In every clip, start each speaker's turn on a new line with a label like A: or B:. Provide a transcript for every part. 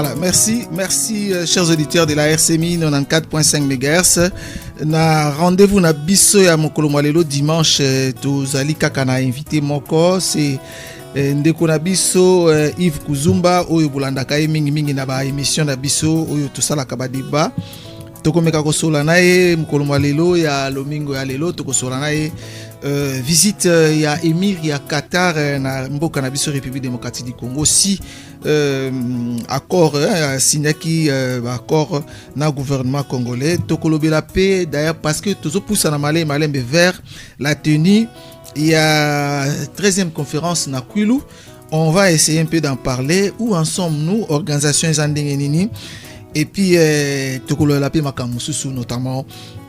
A: Voilà, merci, chers auditeurs de la RCMI 94.5 MHz. Na rendez-vous na biso ya mokolo mwalelo dimanche tozali kaka na invité moko c'est ndeko na biso Yves Kuzumba oyo bolandaka ye mingi na ba émission na biso oyo tosalaka ba débat tokomeka kosola na ye mokolo mwalelo ya lomingo ya lelo tokosola na ye visite ya émir ya Qatar na mboka na biso République démocratique du Congo si accord signaki accord na gouvernement congolais tokolobela paix d'ailleurs parce que tozopoussa na malembe vers la tenue il y a 13e conférence na Kwilu. On va essayer un peu d'en parler. Où en sommes-nous, organisation Zandingenini et puis tokolobela paix makamususu notamment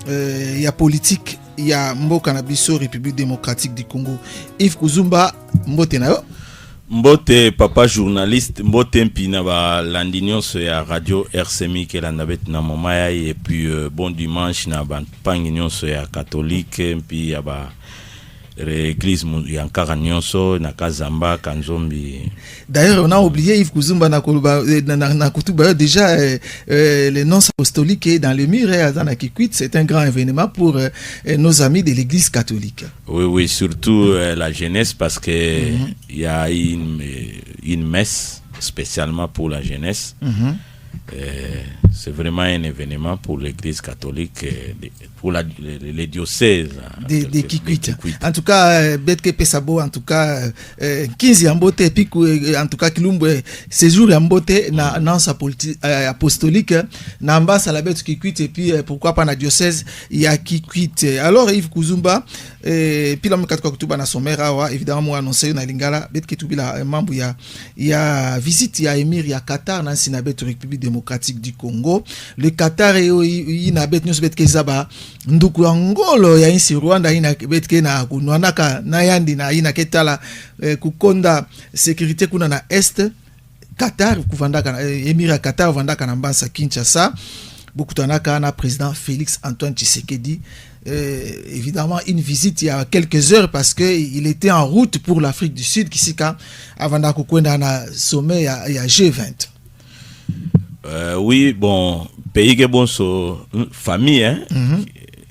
A: il y a politique, il y a mboka na biso République démocratique du Congo. Yves Kuzumba mbote na yo.
B: Mbote papa journaliste mbote mpina ba landinyoso ya radio RCMI ke landabet na momaya et puis bon dimanche na ba pangnyonso ya catholique puis ya ba l'église ya Nkaranyoso na Kazamba Kanzombi.
A: D'ailleurs on a oublié Yves Kuzumba na kutuba déjà les noms apostoliques dans le mur à Kikwit, c'est un grand événement pour nos amis de l'église catholique.
B: Oui, surtout la jeunesse parce que il y a une messe spécialement pour la jeunesse. C'est vraiment un événement pour l'église catholique, pour les diocèses
A: de Kikwit. En tout cas, Betke Pesabo, en tout cas, 15 Yambote, et puis en tout cas, Kilumbe, séjour Yambote, na nance apostolique, na ambasse à la bête Kikwit, et puis pourquoi pas na diocèse, il y a Kikwit. Alors, Yves Kuzumba, et puis l'homme Katouba na Somera, évidemment, moi annoncé na Lingala, Betke Toubila, membre, il y a visite, il y a émir, il y a Qatar, na Sinabet, République démocratique du Congo. Le Qatar et inabet news betke zaba nduku angolo ya insi Rwanda inabetke na kunwanaka na yandi na ina ketala kukonda sécurité kuna na est Qatar kuvandaka émirat Qatar vandaka na mbansa Kinshasa bukutanaka na président Félix Antoine Tshisekedi. Évidemment une visite il y a quelques heures parce que il était en route pour l'Afrique du Sud kisika avant d'akukwenda na sommet il y a G20.
B: Oui, bon, pays que bon so famille hein.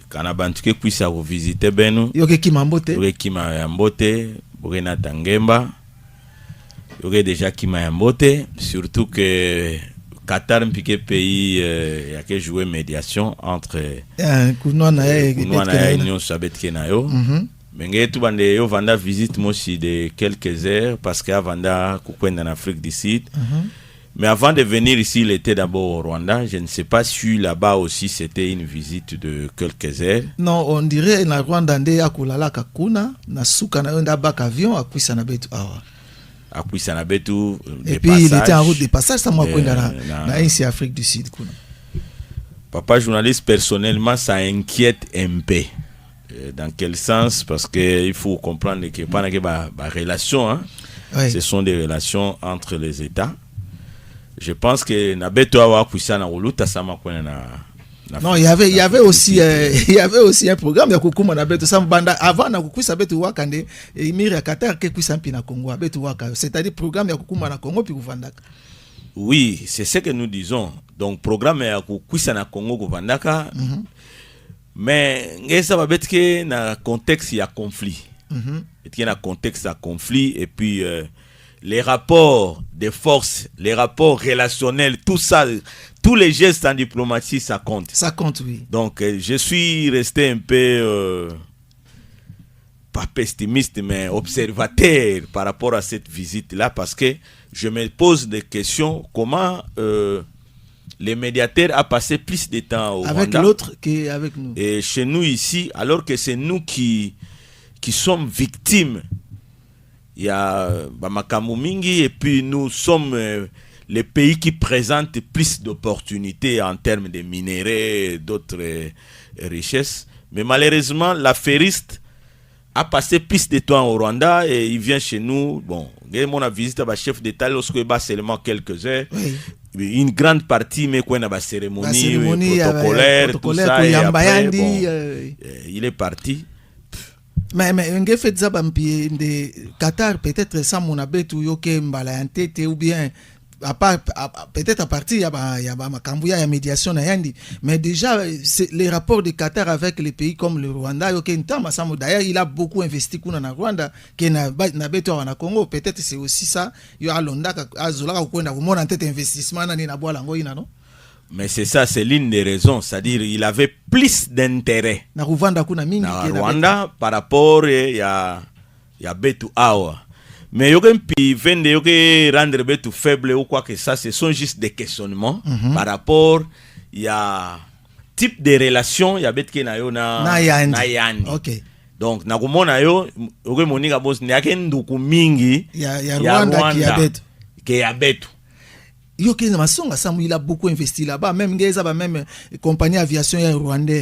B: Quand a bantuke puisse vous visiter benu.
A: Yoke Kimambote.
B: Yoke Kimambote, Borena Tangemba. Yoke déjà Kimambote, surtout que Qatar piqué pays y a que jouer médiation entre
A: Kunwana
B: et Union Sabet Kenayo. Mais tout bande yo vanda visite moi aussi de quelques heures parce que vanda kukwenda en Afrique du Sud. Mais avant de venir ici, il était d'abord au Rwanda. Je ne sais pas si là-bas aussi c'était une visite de quelques heures.
A: Non, on dirait na Rwanda nde akulala kakuna na suka na onda bak avion akwisa na betu awa.
B: Akwisa na betu
A: et puis passage, il était en route de passage ça moi kwenda na ici Afrique du Sud kuna.
B: Papa journaliste personnellement ça inquiète un peu. Dans quel sens? Parce que il faut comprendre que pas na relation hein. Oui. Ce sont des relations entre les États. Je pense que na beto awa kuisana uluta sama kwena na
A: non, il y avait aussi un programme ya kukuma na beto sama banda avant na kukuisa beto wakande émir ya Qatar ke kuisa mpi na Congo beto waka, c'est-à-dire programme ya kukuma na Congo puis kuvandaka.
B: Oui, c'est ce que nous disons. Donc programme ya kukuisa na Congo kuvandaka. Mais ngesa ba betke na contexte ya conflit. Et na contexte à conflit et puis les rapports de force, les rapports relationnels, tout ça, tous les gestes en diplomatie, ça compte.
A: Ça compte, oui.
B: Donc, je suis resté un peu, pas pessimiste, mais observateur par rapport à cette visite-là, parce que je me pose des questions, comment les médiateurs a passé plus de temps au
A: avec
B: Rwanda,
A: l'autre qu'avec nous.
B: Et chez nous ici, alors que c'est nous qui sommes victimes. Il y a Bamakamu Mingi et puis nous sommes les pays qui présentent plus d'opportunités en termes de minerais et d'autres richesses. Mais malheureusement, l'affairiste a passé plus de temps au Rwanda et il vient chez nous. Bon, on a visité le chef d'État lorsque il y a seulement quelques heures. Oui. Une grande partie, mais quand il y a la cérémonie protocolaire, tout ça, et après, bon, il est parti.
A: Mais on fait ça de Qatar peut-être ça mon abetu yoke mbala en tête ou bien peut-être à partir il y a Makambouya, il y a médiation na yandi, mais déjà les rapports de Qatar avec les pays comme le Rwanda, d'ailleurs il a beaucoup investi kuna na Rwanda que na beto na Congo, peut-être c'est aussi ça, il y a londa azola ko na ko tête investissement na na bola ngo ina non.
B: Mais c'est ça, c'est l'une des raisons, c'est-à-dire il avait plus d'intérêt
A: na Rwanda kuna mingi
B: na Rwanda par rapport ya betu awa. Mais yoke mpi vende yoke rendre betu faible ou quoi que ça, ce sont juste des questionnements par rapport ya type de relation ya betke na yo na yandi.
A: OK.
B: Donc na kumona yo yoke monika boss ne yake nduku mingi
A: ya Rwanda
B: ki ya betu.
A: Yo ke masonga samu il a beaucoup investi là-bas, même ngeza ba même compagnie aviation ya Rwanda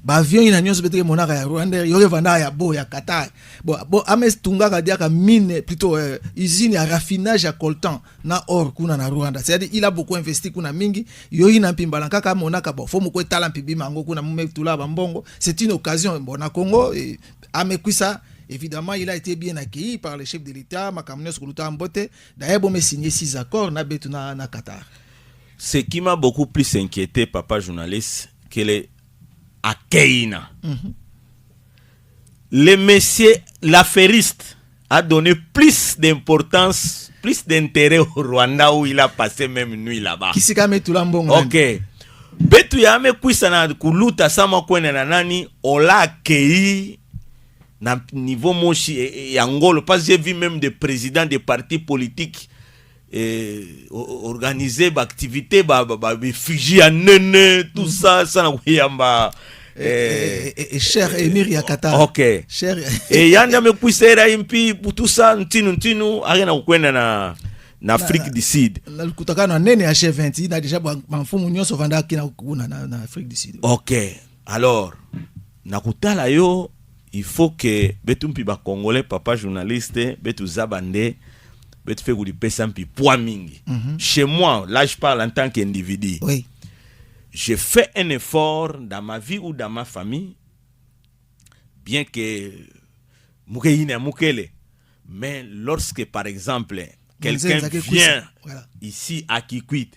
A: ba avion ina nyonso betre monaka ya Rwanda yo ke vanda ya bo ya Qatar bon ames tunga ka dia ka mine plutôt usine ya raffinage ya coltan na or kuna na Rwanda, c'est-à-dire il a beaucoup investi kuna mingi yo ina mpimba kaka monaka bon faut moko tala mpibi mango kuna mumetula ba mbongo, c'est une occasion bon na Congo amekwisa. Évidemment, il a été bien accueilli par le chef de l'État, Makamnes Koulouta Mbote. D'ailleurs, on a signé 6 accords na Qatar.
B: Ce qui m'a beaucoup plus inquiété, papa journaliste, que les accueillis. Le monsieur, l'affairiste, a donné plus d'importance, plus d'intérêt au Rwanda où il a passé même nuit là-bas.
A: Qui s'est kamé tout l'ambon?
B: Ok. Betu ya ame kuisana kuluta sama kwene na nani, on l'a accueilli na niveau moshi et Angolo, parce que j'ai vu même des présidents des partis politiques organiser l'activité Fiji à Nene, tout ça na kuyamba
A: cher Emir ya Qatar.
B: OK.
A: Cher
B: et yanda me kuisera impi pour tout ça ntinu arena kwenda na Afrique du Sud.
A: Na kutaka na nene ya G20 na déjà mfumu nyonso vanda kina kuna na Afrique du Sud.
B: OK. Alors nakutala yo il faut que betumpi ba congolais papa journaliste betu zabande betu fait gouli pesampi poids mingi. Chez moi, là je parle en tant qu'individu.
A: Oui.
B: J'ai fait un effort dans ma vie ou dans ma famille, bien que mukeyine mukele, mais lorsque par exemple quelqu'un vient ici à Kikwit,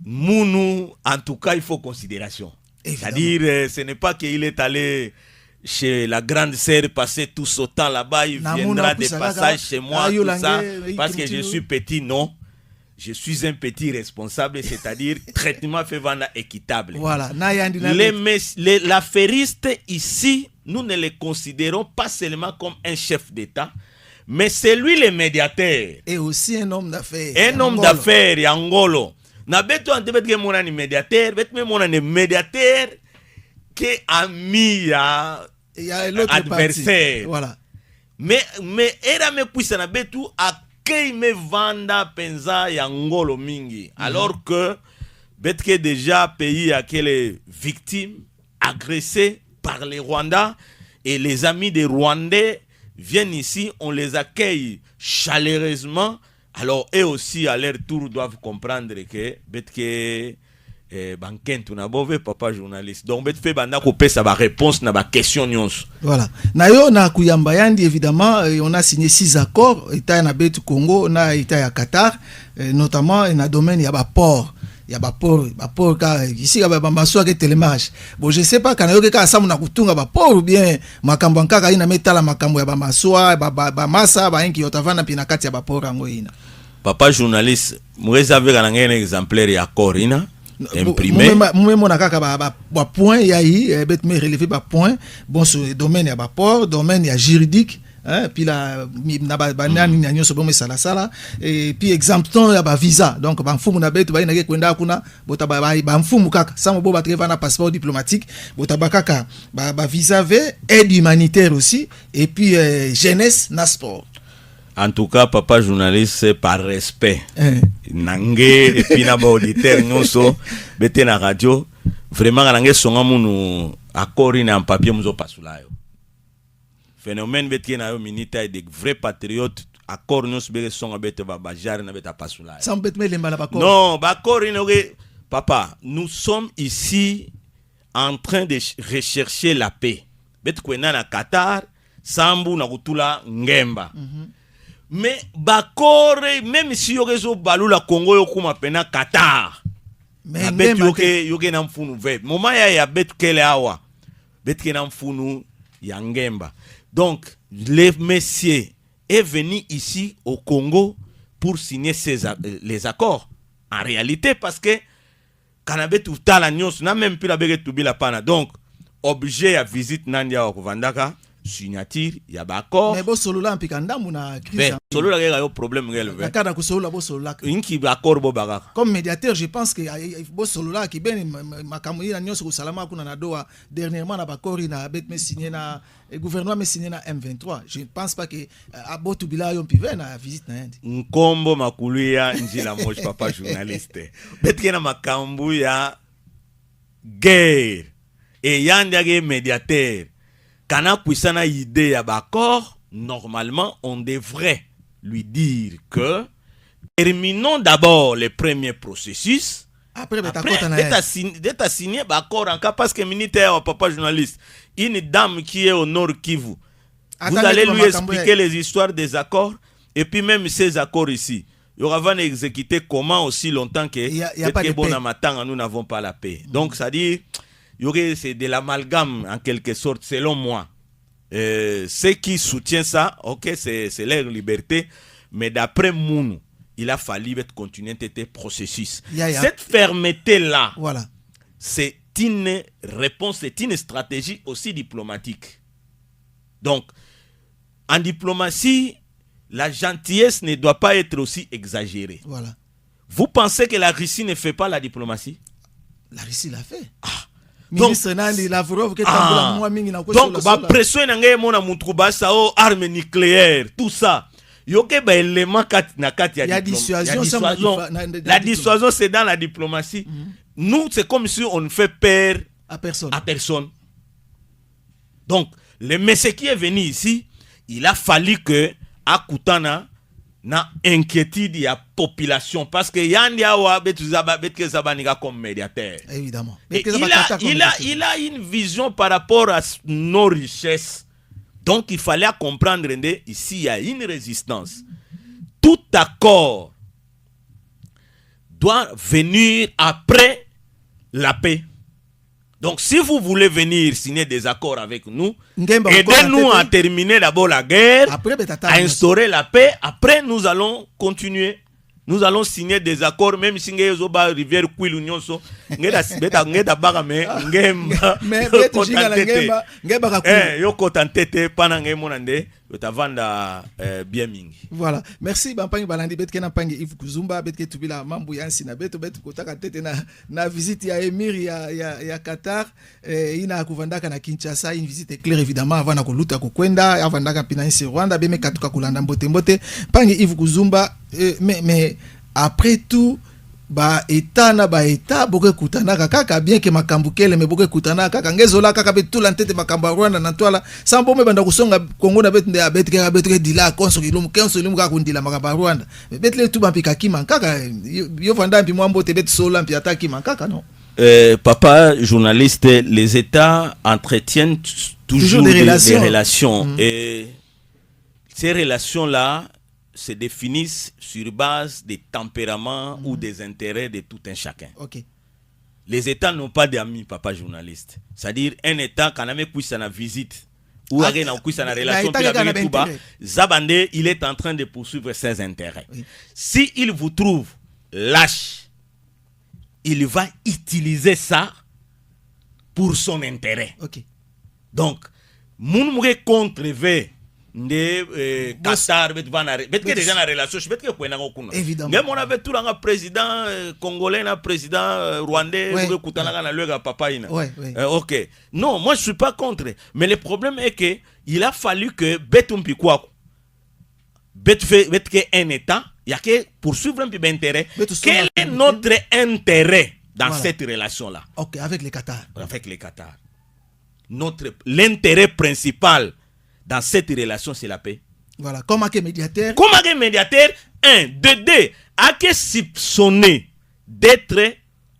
B: Mounou, en tout cas il faut considération. C'est-à-dire ce n'est pas qu'il est allé chez la grande sœur passer tout ce temps là-bas, il viendra de passage chez moi, tout ça, parce que je suis petit, non. Je suis un petit responsable, c'est-à-dire traitement fait vendre équitable.
A: Voilà.
B: L'affairiste ici, nous ne le considérons pas seulement comme un chef d'État, mais c'est lui le médiateur.
A: Et aussi un homme d'affaires.
B: Un homme d'affaires, Yangolo. Na beto ante betge mon médiateur, betme mon médiateur qui ami
A: à l'autre
B: adversaire.
A: Voilà.
B: Mais era me puisa na betu akei me vanda penza ya ngolo mingi. Alors que betke déjà pays à quelle victime agressée par les Rwandais et les amis des Rwandais viennent ici, on les accueille chaleureusement. Alors eux aussi à leur tour doivent comprendre que betke bankentu na bove papa journaliste donc bet fait banda ko pesa ba réponse na ba question nyonso.
A: Voilà. Na yo na kuyamba yandi évidemment on a signé 6 accords état na betu Congo na état ya Qatar notamment na domaine ya ba port. Il y a ba port ici ya ba maso ke télémarche. Bon je sais pas kana yo ke ka samu na kutunga ba port ou bien makambo nkaka ina metala makambo ya ba maso ba masa ba inki yotavana pina kati ya ba port ngo ina.
B: Papa journaliste mweza avec un exemplaire ya accord ina imprimé
A: moi na kaka ba point ya yi bet me relever ba point bon sur domaine ya ba port domaine ya juridique hein puis la na ba nani na nyoso bon sala sala et puis exemption ya ba visa donc ba mfumu na betu ba ina ke kwenda kuna bota ba mfumu kaka samo bo ba treva na passeport diplomatique bota ba kaka ba visa v aide humanitaire aussi et puis jeunesse na sport.
B: En tout cas, papa journaliste, par respect, nangé et puis na ba auditeur nyonso bete na radio, vraiment nangé songa munu accord ina en papier muzo pasulayo. Phénomène bete na yo minita de vrais patriotes accord nyonso bete songa bete ba bajar na beta pasulayo.
A: Sans bete me lemba la ba accord.
B: Non, ba accord ina papa, nous sommes ici en train de rechercher la paix. Bete kwena na Qatar, sambu na kutula ngemba. Mais bakor même si yorezo balu la Congo yokuma pena Qatar. Mais bet yoke na mfunu ve. Moment ya bet kele awa. Bet ke na mfunu ya ngemba. Donc les messieurs est venu ici au Congo pour signer les accords. En réalité parce que kanabet tout la nyos na même plus la bege tubi la pana. Donc objet à visite nandia okuvandaka signature ya bakor
A: mais bo solo la mpikanda muna
B: crise solo la ga yo problème ngel ve
A: kada ko solo la bo solo la
B: inki bakor bo baga
A: comme médiateur je pense que bo solo la ki ben makamui na nyonso ko salama kuna na doa dernièrement na bakor na bet me signé na gouvernement me signé na M23 je ne pense pas que abotu bila yo mpive na visite na yandi
B: nkombo makuluya njila moche papa journaliste bet ke na makambu ya guerre et yandi age médiateur. Quand on a puissana idée à d'accord, normalement, on devrait lui dire que terminons d'abord le premier processus. Après d'être signé d'accord en cas parce que militaire, papa journaliste, une dame qui est au Nord Kivu, vous allez lui expliquer les histoires des accords et puis même ces accords ici. Il y aura exécuter comment aussi longtemps que nous n'avons pas la paix. Donc, ça dit. C'est de l'amalgame en quelque sorte, selon moi. Ceux qui soutiennent ça, ok, c'est leur liberté, mais d'après Mounou, il a fallu continuer ce processus. Cette fermeté-là, voilà. C'est une réponse, c'est une stratégie aussi diplomatique. Donc, en diplomatie, la gentillesse ne doit pas être aussi exagérée. Voilà. Vous pensez que la Russie ne fait pas la diplomatie?
A: La Russie l'a fait.
B: Donc, pression armes nucléaires, tout ça. Il y a dissuasion. La dissuasion, c'est dans la diplomatie. Nous, c'est comme si on ne fait peur à personne. Donc, le monsieur qui est venu ici, il a fallu que à Koutana na inquiétude ya population parce que yandia wa betuzaba betke zabaniga comme médiateur.
A: Évidemment.
B: Il a une vision par rapport à nos richesses. Donc il fallait comprendre ici il y a une résistance. Tout accord doit venir après la paix. Donc, si vous voulez venir signer des accords avec nous, aidez-nous à terminer d'abord la guerre, à instaurer la paix. Après, nous allons continuer. Nous allons signer des accords, même si nous avons rivière Kwilu Nyonso. Mais
A: voilà. Merci Bampangi Balandi bet kena pangi Yves Kuzumba bet ke tubila mambu yansi na bet kotaka tete na visite ya émir ya Qatar ina kuvandaka na Kinshasa une visite claire évidemment avant na koluta kokwenda avandaka pina nsi Rwanda beme katuka kulanda mbote pangi Yves Kuzumba mais après tout ba état na ba état boke kutana kaka bien que makambu kele me boke kutana kaka ngezola kaka betu la ntete makambu Rwanda na twala sambo me banda kusonga Kongo na betu ndia betu dila konso kilumu kenso limu kaka kundila makambu Rwanda betu le tuba mpika kima kaka yo vanda mpi mwambo te betu sola mpi ataki kaka non.
B: Papa journaliste, les États entretiennent toujours des relations. Et ces relations là se définissent sur base des tempéraments ou des intérêts de tout un chacun.
A: Okay.
B: Les États n'ont pas d'amis, papa journaliste. C'est-à-dire un État quand on puisse en visite ou en relation Zabandé, il est en train de poursuivre ses intérêts. Oui. Si il vous trouve lâche, il va utiliser ça pour son intérêt.
A: Okay.
B: Donc, mon contre Qatar déjà la relation évidemment même on avait tout un président congolais un président rwandais ok non moi je suis pas contre mais le problème est que il a fallu que un état il y a que poursuivre un peu d'intérêt. Quel est notre intérêt dans cette relation là?
A: Ok, avec les Qatar.
B: L'intérêt principal dans cette relation, c'est la paix.
A: Voilà. Comment que médiateur?
B: Un, deux, à que soupçonner d'être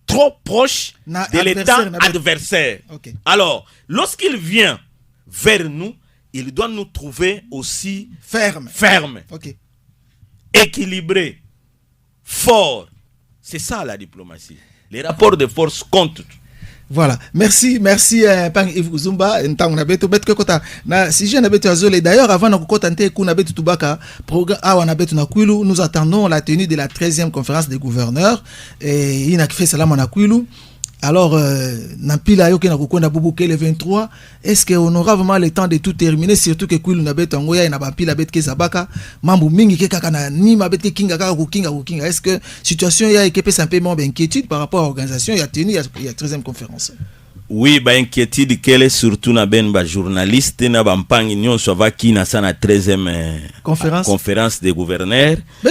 B: trop proche de l'État adversaire.
A: Okay.
B: Alors, lorsqu'il vient vers nous, il doit nous trouver aussi
A: ferme.
B: Okay. équilibré, fort. C'est ça la diplomatie. Les rapports de force comptent.
A: Voilà, merci Pang Yves Zumba ntango na beto beto kota na si je na beto azole d'ailleurs avant na kokota nte ku na beto tubaka programme awa na beto na Kwilu nous attendons la tenue de la 13e conférence des gouverneurs et ina fait salama na Kwilu. Alors nampila yo ke na kokonda bubuke le 23, est-ce que on aura vraiment le temps de tout terminer, surtout que Kwilu na beto ngoya ina bampila bet ke zabaka mambo mingi ke kaka na ni ma bet ke kinga kaka kukinga est-ce que situation ya ekepesa un peu moins d'inquiétude par rapport à l'organisation il y a tenu il y a 13e conférence?
B: Oui, ba inquiétude qu'elle surtout na ben ba journaliste na ba mpangi nyonso avaki na sana 13e conférence des gouverneurs.
A: Non,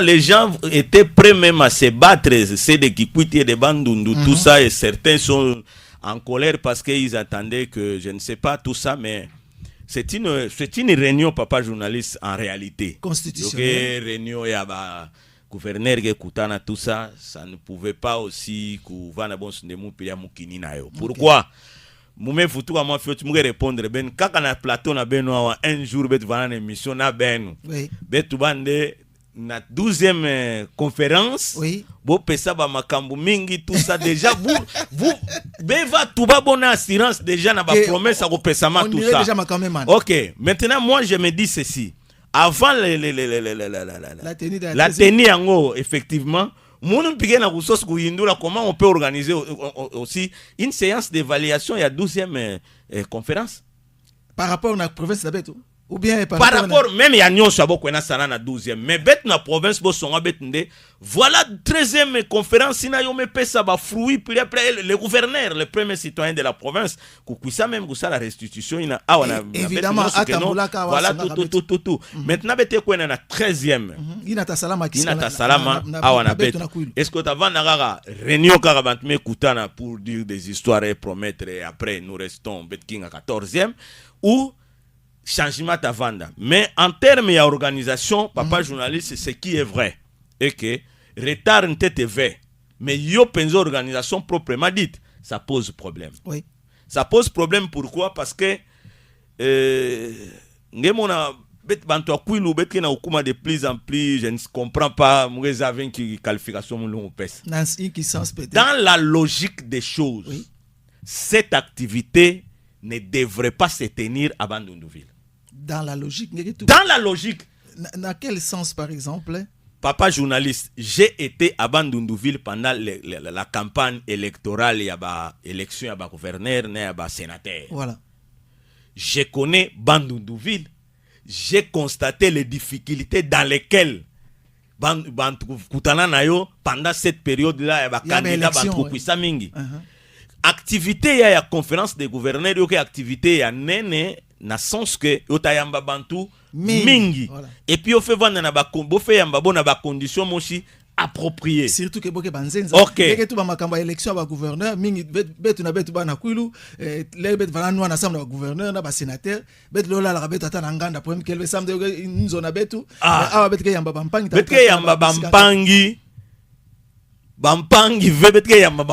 B: les gens étaient prêts même à se battre, c'est des Kikwiti et des Bandundu, tout ça, et certains sont en colère parce qu'ils attendaient que je ne sais pas tout ça, mais c'est une réunion, papa journaliste, en réalité.
A: Constitutionnelle.
B: Réunion ya ba gouverneur ke kutana tout ça, ça ne pouvait pas aussi kuvana bon sundemu pia mukini na yo. Pourquoi? Mume futu kwa moi fiot muge répondre ben kaka na plateau na beno un jour bet vana émission na beno.
A: Oui.
B: Bet bande na 12e conférence.
A: Oui.
B: Bo pesa ba makambu mingi tout ça déjà vous beva tuba bona assurance déjà na ba promesse à ko pesa ma tout ça.
A: Déjà makambu man.
B: OK, maintenant moi je me dis ceci. Avant la tenue yango, effectivement, comment on peut organiser aussi une séance d'évaluation il y a 12e conférence
A: par rapport à la province d'Abeto ou bien
B: par rapport même il y a Nyon Sabo qui est na 12e mais bet na province bo songa betnde voilà 13e conférence ina yo me pesa ba fruit puis après le gouverneur le premier citoyen de la province kukwisa même ça la restitution ina awana
A: évidemment atambulaka
B: voilà tout maintenant bete ko na 13e
A: ina ta salama
B: awana bet est-ce que avant na réunion karabantme kutana pour dire des histoires et promettre et après nous restons bet king à 14e ou changement à vendre. Mais en termes d'organisation, papa journaliste, c'est ce qui est vrai. Et que retard n'était vrai. Mais yo penso organisation proprement dite, ça pose problème.
A: Oui.
B: Ça pose problème pourquoi? Parce que ngemona bet banto akwilu bet ke na okuma de plus en plus, je ne comprends pas mouez avec qui qualification mon pèse. Dans la logique des choses, oui, cette activité ne devrait pas se tenir à Bandundouville.
A: Dans la logique.
B: Dans la logique.
A: Dans quel sens, par exemple?
B: Papa journaliste, j'ai été à Bandundouville pendant la campagne électorale, il y a l'élection, il y a gouverneur, il y a sénateur.
A: Voilà.
B: Je connais Bandundouville. J'ai constaté les difficultés dans lesquelles pendant cette période-là, il y a candidat Bantukwisa Mingi. Activité, il y a conférence des gouverneurs, il y a activité, il y a nene. Na sens que yotayamba bantu mingi voilà. Et puis on fait vendre na ba combo fait yamba bona ba condition moshi approprié
A: surtout que boke banzenza
B: okay.
A: Que tu ba makamba élection ba gouverneur mingi betu na betu ba na Kwilu les bet vana no na samna gouverneur na ba sénateur bet lola la betu ata na nganda problème kelbe samde nzo na betu awa bet ke yamba bampangi
B: bet ke yamba bampangi bet ke yamba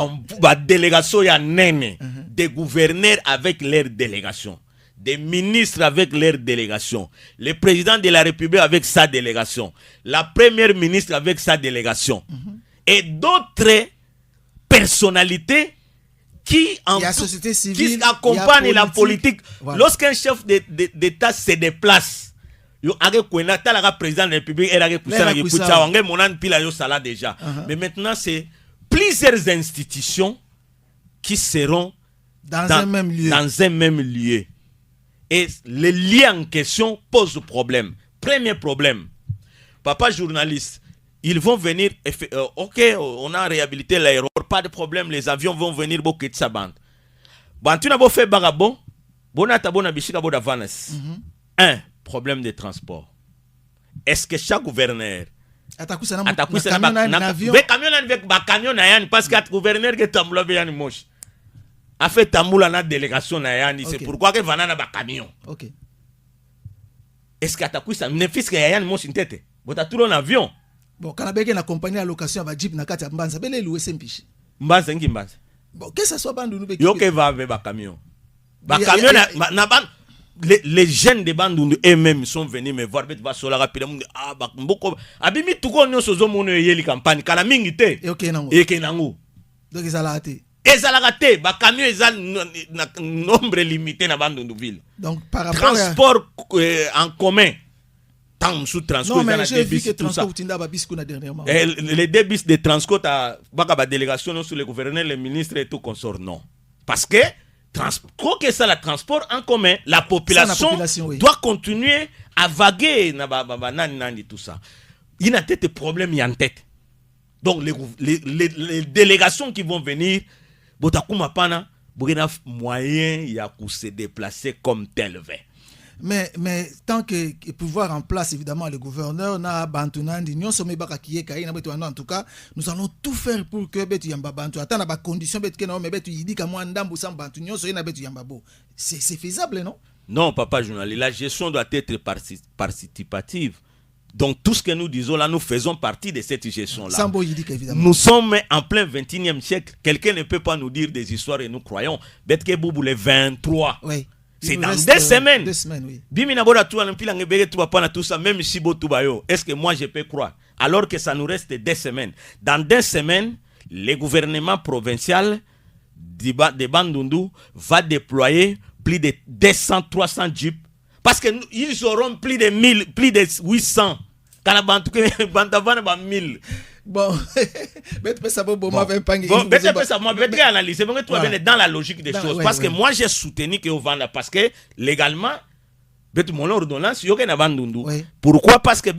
B: ba délégation ya nene des gouverneurs avec leur délégation, des ministres avec leur délégation, le président de la République avec sa délégation, la première ministre avec sa délégation, et d'autres personnalités qui accompagnent la politique. Voilà. Lorsqu'un chef d'État se déplace, le président de la République est déjà. Mais maintenant, c'est plusieurs institutions qui seront dans un même lieu. Et le lien en question pose problème. Premier problème, papa journaliste, ils vont venir, ok, on a réhabilité l'aéroport, pas de problème, les avions vont venir beaucoup de sa bande. Bon, tu n'as pas fait barabon, un problème de transport. Est-ce que chaque gouverneur parce que gouverneur a fait tamoula na délégation na yani, c'est pourquoi que vana na ba camion.
A: OK.
B: Est-ce que atakuisa ne fils que yani mo sintete. Bota tout en avion.
A: Bon, kana beke na compagnie à location ba jeep na kati ya Mbanza bele louer sempichi.
B: Mbanza ngi Mbanza.
A: Bon, que ça soit bandu nous beke.
B: Yo ke va avec ba camion. Ba camion na ban les jeunes de Bandundu eux-mêmes sont venus me voir. Bet va sola rapide. Ah bah mboko. Abimi tuko nyo sozo mono yeli campagne. Kala mingi te.
A: Et ok nango.
B: Et que nango.
A: Donc ils allaient rater.
B: Ezalaka te, ba camion ezal nombre limité na Bandundu ville.
A: Donc par rapport
B: transport en commun. Tant sous transport.
A: Non mais j'ai vu que transport utinda ba bis kuna dernièrement.
B: Les deux bis de transport à baka délégation sur le gouverneur, le ministre et tout consort non. Parce que quoi que ça, le transport en commun, la population oui. doit continuer à vaguer tout ça. Il y a des problèmes en tête. Donc les délégations qui vont venir, botakuma pana, bogena moyen ya ku se déplacer comme tel veut.
A: Mais tant que pouvoir en place, évidemment, le gouverneur n'a bantunandi, en tout cas, nous allons tout faire pour que betu yamba bantu. Attends, la condition betu que non, mais betu il dit qu'à moi ndambu sans bantu, c'est faisable, non?
B: Non, papa journaliste, la gestion doit être participative. Donc tout ce que nous disons là, nous faisons partie de cette gestion-là. Nous sommes en plein 21e siècle. Quelqu'un ne peut pas nous dire des histoires et nous croyons. Betke Boubou le 23. Oui. C'est dans 2 semaines.
A: 2 semaines, oui.
B: Tout ça, même si est-ce que moi je peux croire? Alors que ça nous reste 2 semaines. Dans 2 semaines, le gouvernement provincial de Bandundu va déployer plus de 200-300 jeeps. Parce qu'ils auront plus de 1000, plus de 800. Quand la 1000.
A: Bon,
B: analyser dans la logique des choses. Parce que moi, j'ai soutenu que Ovanda, parce que légalement, mon ordonnance, il y a Bandundu. Pourquoi? Parce que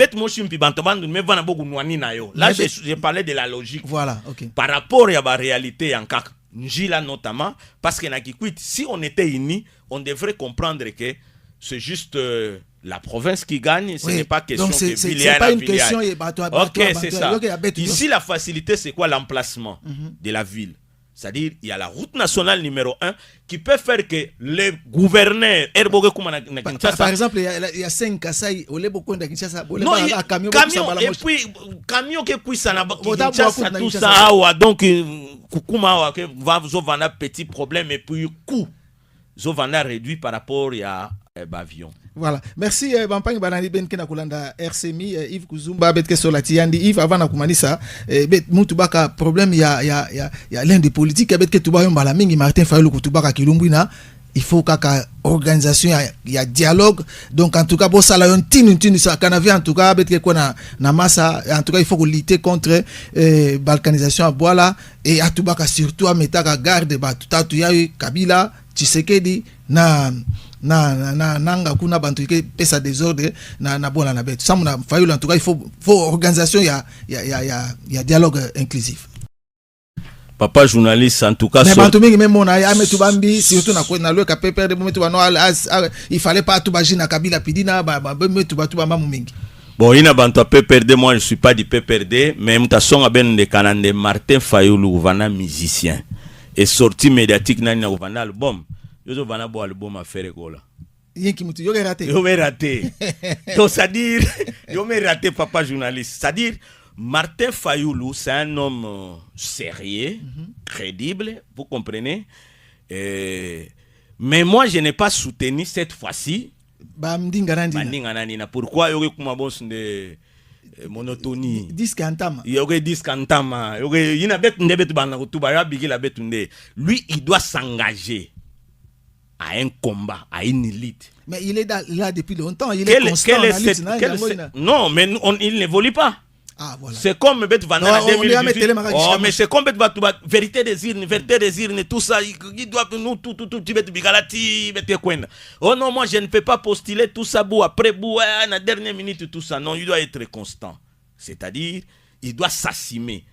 B: là, j'ai parlé de la logique.
A: Voilà, ok.
B: Par rapport à la réalité en cas, Njila notamment, parce que si on était unis, on devrait comprendre que c'est juste la province qui gagne, ce n'est pas question
A: donc
B: que
A: c'est pas une question.
B: Ok, c'est ça. Ici, la facilité, c'est quoi l'emplacement de la ville? C'est-à-dire, il y a la route nationale numéro 1 qui peut faire que les gouverneurs...
A: Par exemple, il y a 5 Kassai, il y a beaucoup de Kinshasa.
B: Non, camion, et puis, camion qui puisse Kinshasa, tout ça, donc, Kukuma va avoir un petit problème, et puis, coût, Zovana réduit par rapport à Bavion.
A: Voilà. Merci Bampang Banani Benkena Kulanda RCMI Yves Kuzumba betke solati yandi Yves avant na kumanisa bet mutubaka problème il y a l'un des politiques betke tubayo mbala mingi Martin Fayulu kutubaka kilumbina il faut kaka organisation il y a dialogue donc en tout cas bon ça la yon tinu ça canavie en tout cas betke kona na massa en tout cas il faut lutter contre balkanisation à Boala et à tubaka surtout à metaka garde ba tutatu ya Kabila Tshisekedi na nanga kuna bantu ke pesa désordre na bona na bet ça mona Fayulu en tout cas il faut organisation il y a dialogue inclusif.
B: Papa journaliste en tout cas
A: mais bantu mingi même mona ya metu bambi surtout na le ka pepere de metu bano il fallait pas tout bagina Kabila pidina metu batu bamba mingi.
B: Bon, il y a bantu PPRD, moi je suis pas du PPRD mais mutation a ben de Kanande Martin Fayulu vana musicien et sortie médiatique na vana album. Yo vana bo album à faire gola.
A: Yeki mutu yo raté.
B: Yo raté. Donc c'est à dire yo me raté papa journaliste. C'est à dire Martin Fayulu c'est un homme sérieux, crédible, vous comprenez? Mais moi je n'ai pas soutenu cette fois-ci. Pourquoi yo kuma boss de monotonie
A: disque antama
B: lui il doit s'engager à un combat, à une élite.
A: Mais il est là depuis longtemps, il est constant.
B: Non, mais il n'évolue pas.
A: Ah, voilà.
B: C'est comme Bet Van mais c'est comme Bet vérité des urnes, tout ça. Il doit nous tout Bet Bigalati, Bet Kwenda. Oh non, moi je ne peux pas postuler tout ça après la dernière minute tout ça. Non, il doit être constant. C'est-à-dire, il doit s'assumer.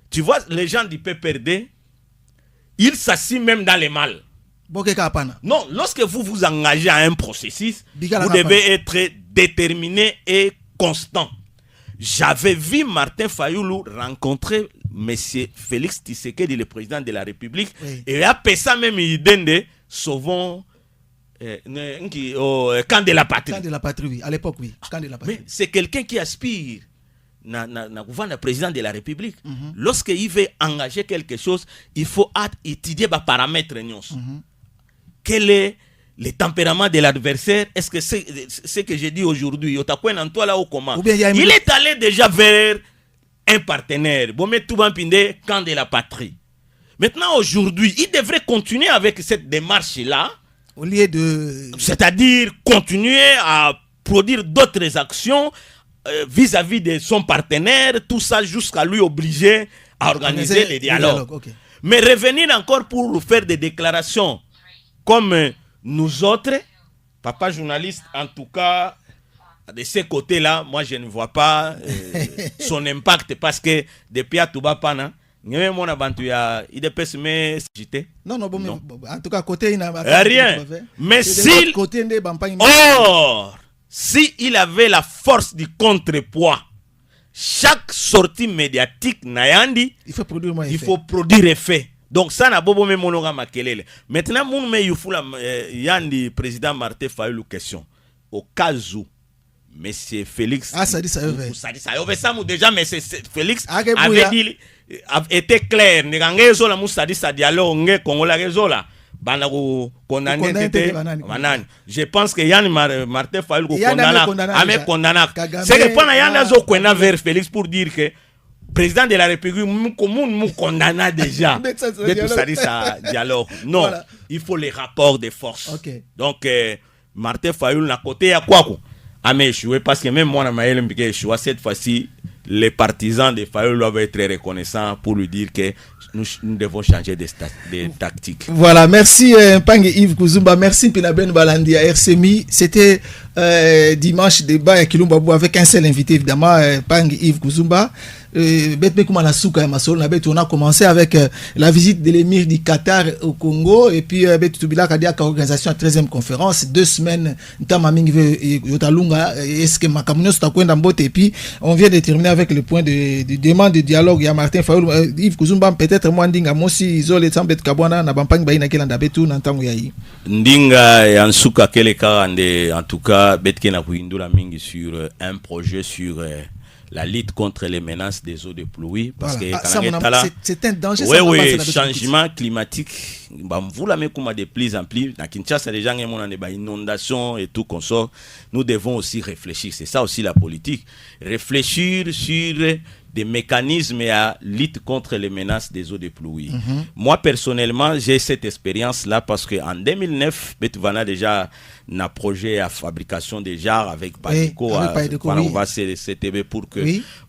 B: Tu vois, les gens du PPRD, ils s'assument même dans les mal. Non, lorsque vous vous engagez à un processus, vous devez être déterminé et constant. J'avais vu Martin Fayulu rencontrer M. Félix Tshisekedi, le président de la République, et après ça même il donne sauvons camp de la patrie.
A: Camp de la patrie, oui. À l'époque, oui. Camp de la patrie.
B: Mais c'est quelqu'un qui aspire na président de la République. Lorsqu'il veut engager quelque chose, il faut étudier les paramètres. Quel est le tempérament de l'adversaire, est-ce que c'est ce que j'ai dit aujourd'hui, il est allé déjà vers un partenaire. Camp de la patrie. Maintenant, aujourd'hui, il devrait continuer avec cette démarche-là.
A: Au lieu de...
B: C'est-à-dire continuer à produire d'autres actions vis-à-vis de son partenaire, tout ça jusqu'à lui obliger à organiser les dialogues. Okay. Mais revenir encore pour faire des déclarations comme nous autres, papa journaliste, en tout cas, de ce côté-là, moi je ne vois pas son impact parce que depuis à Toubapana, non,
A: en tout cas, côté il n'a
B: rien. Mais s'il il avait la force du contrepoids, chaque sortie médiatique Nayandi, il faut produire effet. Donc ça n'a pas bobo même monoga makelele. Maintenant mon me yufula Yandi président Martin Fayulu question. Au cas où monsieur Félix
A: ça dit ça
B: déjà mais Félix avait dit était clair ngangezo la musadi sa dialogue nge kongola rezola bana ko condamner tete banani. Je pense que Yann Martin Fayulu condamna c'est que pendant Yann azo kwenda vers Félix pour dire que président de la République nous condamna déjà de tout ça dit ça dialogue. Non, voilà. Il faut les rapports de force. Okay. Donc Martin Fayulu n'a côté à quoi mais échoué parce que même moi dans ma échoué cette fois-ci les partisans de Fayulu doivent être reconnaissants pour lui dire que nous devons changer de tactique.
A: Voilà, merci Pang Yves Kuzumba, merci Pinaben Balandi à RCMI. C'était dimanche débat à Kilumbabou avec un seul invité évidemment, Pang Yves Kuzumba. On a commencé avec la visite de l'émir du Qatar au Congo et puis organisation de la 13e conférence 2 semaines et puis on vient de terminer avec le point de demande de dialogue. Il y a Martin Fayulu, Yves Kuzumba, peut-être moi ndinga mosi isolé sans bet kabwana na bampang baina kelanda betu na ntango yayi
B: ndinga ya nsuka kele karande en tout cas betke na kuindula mingi sur un projet sur la lutte contre les menaces des eaux de pluie parce que
A: c'est un danger.
B: Oui, changement climatique. Vous la mettez comme de plus en plus. Dans Kinshasa, les gens ont des inondations et tout consort. Nous devons aussi réfléchir. C'est ça aussi la politique. Réfléchir sur des mécanismes à lutte contre les menaces des eaux de pluie. Moi, personnellement, j'ai cette expérience-là parce qu'en 2009, Betouvana déjà un projet à fabrication des jarres avec Badiko, on va CTB pour que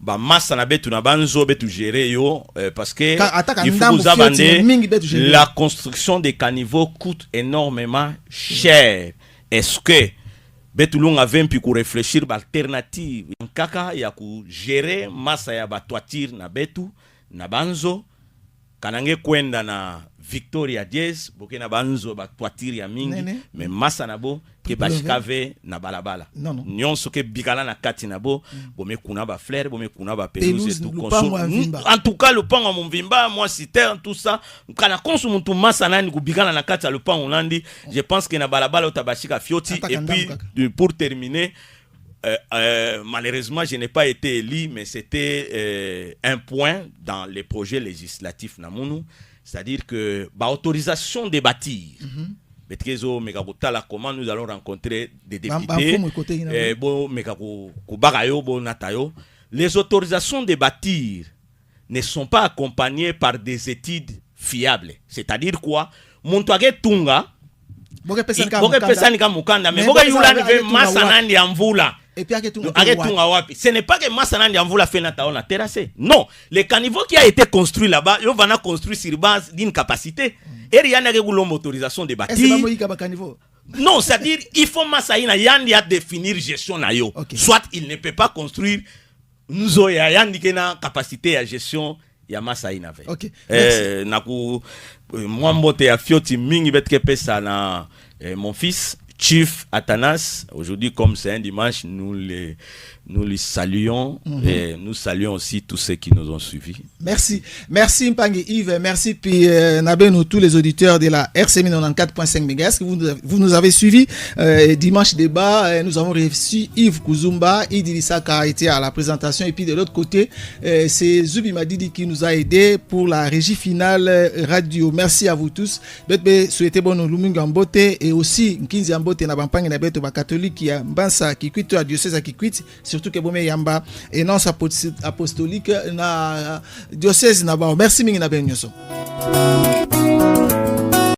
B: masse na betu na banzo betu gérer yo parce que il faut vous abandonner la construction des caniveaux coûte énormément cher. Est-ce que Betulung avait pu réfléchir l'alternative kaka ya ku gérer massa ya batoiture na betu na banzo kanange kwenda na Victoria Diez boke na banzo batoiture ya mingi mais massa nabo ke bashikave na balabala nyonso ke bikala na kati nabo bome kuna ba fleur bome kuna ba pelouse tout consomme en tout cas le pan en mvimba moi citer tout ça kana consomme tout massa nani ku bikala na kati le pan onandi je pense que na balabala utabashika fioti et puis pour terminer malheureusement je n'ai pas été élu mais c'était un point dans les projets législatifs namunu, c'est-à-dire que autorisation de bâtir comment nous allons rencontrer des députés les autorisations de bâtir ne sont pas accompagnées par des études fiables, c'est-à-dire quoi Montoage Tunga ce n'est pas que Massanandi Amvula fait na terrassé. Non, le caniveau qui a été construit là-bas, il va construire sur base d'une capacité. Et il y a une autorisation de bâtir. Non, c'est-à-dire il faut Massaïna Yandi à définir gestion na yo. Soit il ne peut pas construire nous Yandi qui a capacité à gestion ya Massaïna.
A: OK.
B: Naku moi mbote ya fioti mingi betke pesa na mon fils Chief Atanas, aujourd'hui comme c'est un dimanche, nous nous les saluons et nous saluons aussi tous ceux qui nous ont suivis.
A: Merci. Merci Mpangi Yves, merci puis nous tous les auditeurs de la RCMI 94.5 MHz. Vous nous avez suivis dimanche débat. Nous avons reçu Yves Kuzumba, Idrissa qui a été à la présentation et puis de l'autre côté, c'est Zubi Madidi qui nous a aidé pour la régie finale radio. Merci à vous tous. Souhaitez bon Lumunga Mbote et aussi Nkinzi Mbote na Bampangi na beto ba catholique qui a Mbansa qui quitte à diocèse qui quitte surtout que Bomé Yamba et non apostolique na diocèse na ba. Merci mingi na ben nyoso.